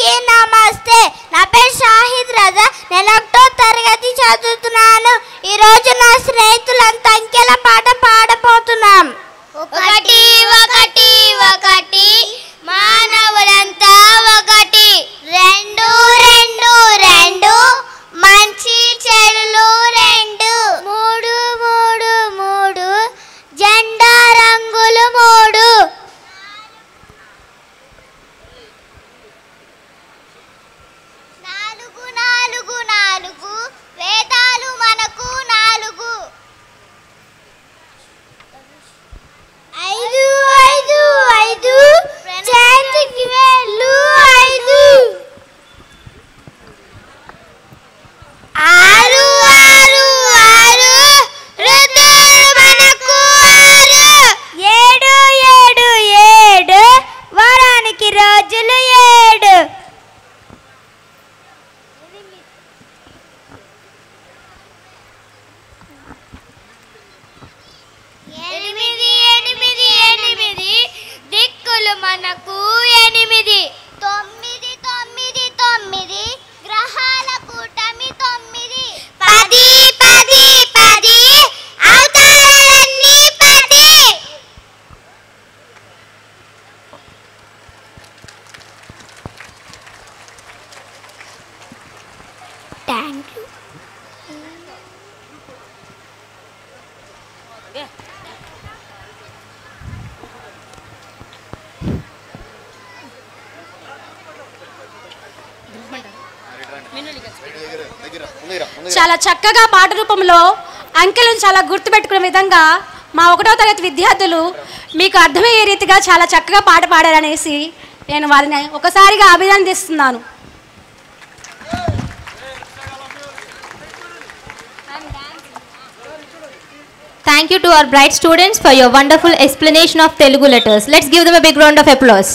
అందరికీ నమస్తే. నా పేరు షాహిద్ రజా. నేను 1వ తరగతి చదువుతున్నాను. ఈరోజు నా స్నేహితులంతా అంకెల పాట పాడబోతున్నాం. 1 1 1 మానవులంతా 1, 2 2 2 మంచి చెడులు 2, 3 3 3 జెండా రంగులు 3, 4 4 4 వేదాలు మనకు 4, 5 5 5 చేతికి వేళ్ళు 5, 6 6 6 ఋతువులు మనకు 6, 7 7 7 వారానికి రోజులు 7, 8 8 8 దిక్కులు మనకు 8, 9 9 9 గ్రహాల కూటమి 9, 10 10 10 అవతారాలన్నీ 10. Thank you. చాలా చక్కగా పాట రూపంలో అంకెలను చాలా గుర్తుపెట్టుకునే విధంగా మా 1వ తరగతి విద్యార్థులు మీకు అర్థమయ్యే రీతిగా చాలా చక్కగా పాట పాడారనేసి నేను వారిని ఒకసారిగా అభినందిస్తున్నాను. Thank you to our bright students for your wonderful explanation of Telugu letters. Let's give them a big round of applause.